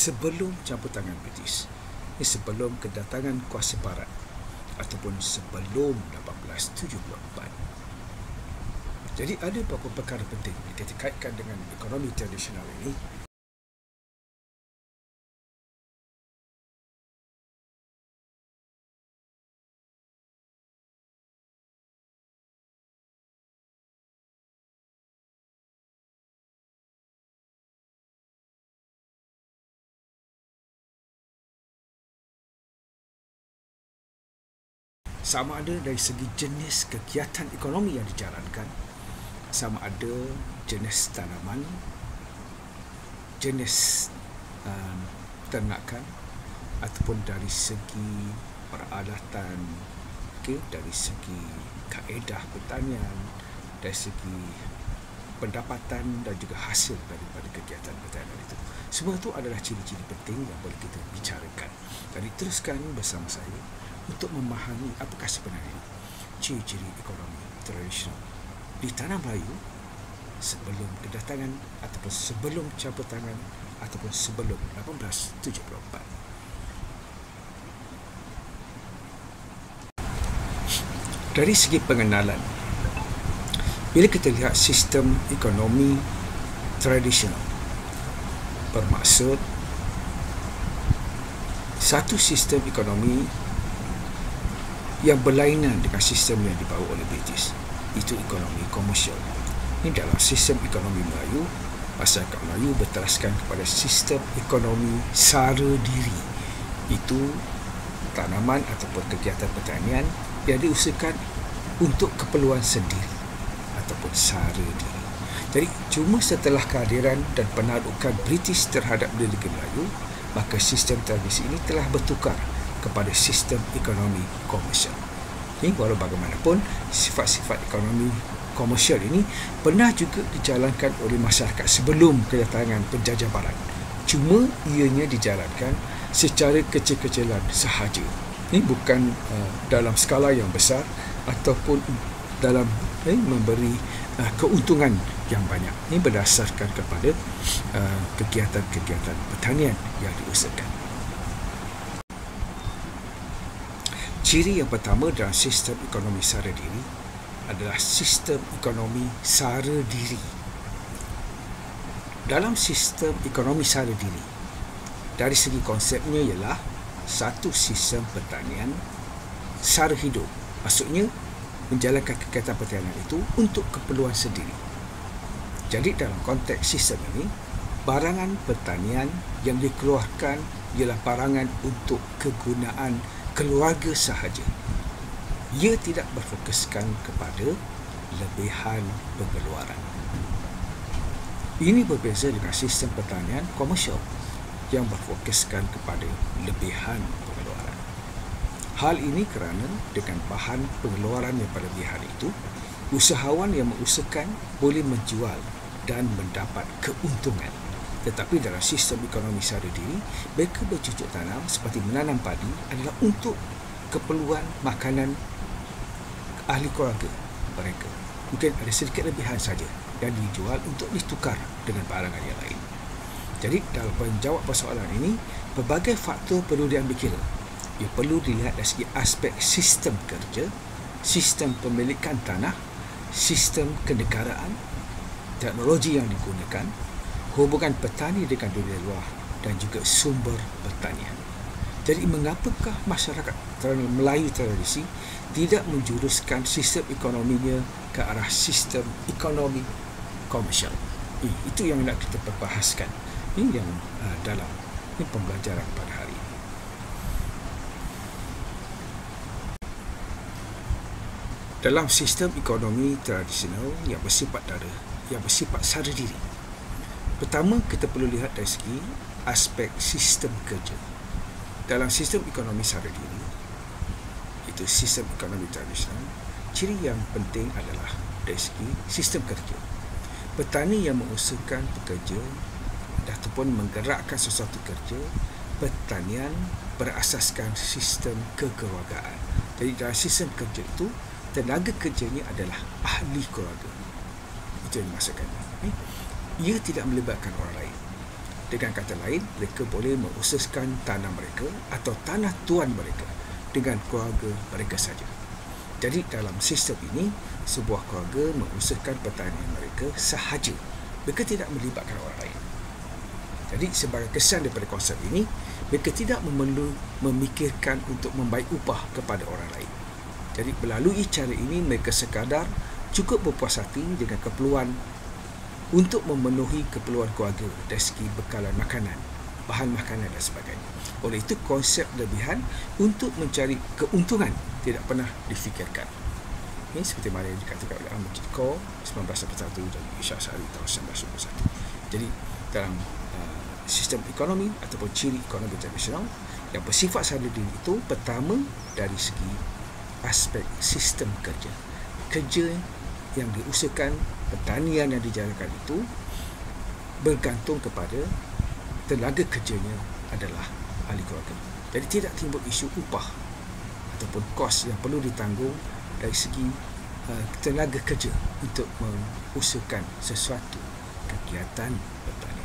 sebelum campur tangan British, sebelum kedatangan kuasa barat ataupun sebelum 1874. Jadi ada beberapa perkara penting yang kita kaitkan dengan ekonomi tradisional ini. Sama ada dari segi jenis kegiatan ekonomi yang dijalankan, sama ada jenis tanaman, jenis ternakan, ataupun dari segi peralatan, dari segi kaedah pertanian, dari segi pendapatan dan juga hasil daripada kegiatan pertanian itu. Semua itu adalah ciri-ciri penting yang boleh kita bicarakan. Jadi teruskan bersama saya untuk memahami apakah sebenarnya ciri-ciri ekonomi tradisional di tanah Melayu sebelum kedatangan ataupun sebelum campur tangan ataupun sebelum 1874. Dari segi pengenalan, bila kita lihat sistem ekonomi tradisional, bermaksud satu sistem ekonomi yang berlainan dengan sistem yang dibawa oleh British, itu ekonomi komersial. Ini dalam sistem ekonomi Melayu, masyarakat Melayu berteraskan kepada sistem ekonomi sara diri. Itu tanaman ataupun kegiatan pertanian yang diusahakan untuk keperluan sendiri ataupun sara diri. Jadi cuma setelah kehadiran dan penaklukan British terhadap negeri Melayu, maka sistem tradisi ini telah bertukar kepada sistem ekonomi komersial. Ini walau bagaimanapun, sifat-sifat ekonomi komersial ini pernah juga dijalankan oleh masyarakat sebelum kedatangan penjajah barat. Cuma ianya dijalankan secara kecil-kecilan sahaja. Ini bukan dalam skala yang besar ataupun dalam memberi keuntungan yang banyak. Ini berdasarkan kepada kegiatan-kegiatan pertanian yang diusahakan. Ciri yang pertama dalam sistem ekonomi sara diri adalah sistem ekonomi sara diri. Dalam sistem ekonomi sara diri, dari segi konsepnya ialah satu sistem pertanian sara hidup. Maksudnya, menjalankan kegiatan pertanian itu untuk keperluan sendiri. Jadi dalam konteks sistem ini, barangan pertanian yang dikeluarkan ialah barangan untuk kegunaan keluarga sahaja. Ia tidak berfokuskan kepada lebihan pengeluaran. Ini berbeza dengan sistem pertanian komersial yang berfokuskan kepada lebihan pengeluaran. Hal ini kerana dengan bahan pengeluaran yang berlebihan itu, usahawan yang mengusahakan boleh menjual dan mendapat keuntungan. Tetapi dalam sistem ekonomi sara diri, mereka bercucuk tanam seperti menanam padi adalah untuk keperluan makanan ahli keluarga mereka. Mungkin ada sedikit lebihan saja yang dijual untuk ditukar dengan barangan yang lain. Jadi dalam menjawab persoalan ini, pelbagai faktor perlu diambil kira. Ia perlu dilihat dari segi aspek sistem kerja, sistem pemilikan tanah, sistem kenegaraan, teknologi yang digunakan, hubungan petani dengan dunia luar dan juga sumber pertanian. Jadi mengapakah masyarakat Melayu tradisi tidak menjuruskan sistem ekonominya ke arah sistem ekonomi komersial? Itu yang nak kita perbahaskan. Ini yang dalam pembelajaran pada hari ini. Dalam sistem ekonomi tradisional yang bersifat sara diri, pertama, kita perlu lihat dari segi aspek sistem kerja. Dalam sistem ekonomi sara diri, itu sistem ekonomi tradisional, ciri yang penting adalah dari segi sistem kerja. Petani yang mengusahakan pekerja ataupun menggerakkan sesuatu kerja, pertanian berasaskan sistem kekeluargaan. Jadi dalam sistem kerja itu, tenaga kerjanya adalah ahli keluarga. Itu yang dimaksudkan. Ia tidak melibatkan orang lain. Dengan kata lain, mereka boleh mengusahakan tanah mereka atau tanah tuan mereka dengan keluarga mereka saja. Jadi dalam sistem ini, sebuah keluarga mengusahakan pertanian mereka sahaja. Mereka tidak melibatkan orang lain. Jadi sebagai kesan daripada konsep ini, mereka tidak memikirkan untuk membaik upah kepada orang lain. Jadi melalui cara ini, mereka sekadar cukup berpuas hati dengan keperluan untuk memenuhi keperluan keluarga dari segi bekalan makanan, bahan makanan dan sebagainya. Oleh itu, konsep lebihan untuk mencari keuntungan tidak pernah difikirkan. Ini seperti mana yang dikatakan oleh Ahmad Jidko 1981 dan Ishak Sari tahun 1991. Jadi dalam sistem ekonomi ataupun ciri ekonomi tradisional yang bersifat sadar diri itu, pertama dari segi aspek sistem kerja. Kerja yang diusahakan, pertanian yang dijalankan itu bergantung kepada tenaga kerjanya adalah ahli keluarga. Jadi tidak timbul isu upah ataupun kos yang perlu ditanggung dari segi tenaga kerja untuk mengusahakan sesuatu kegiatan pertanian.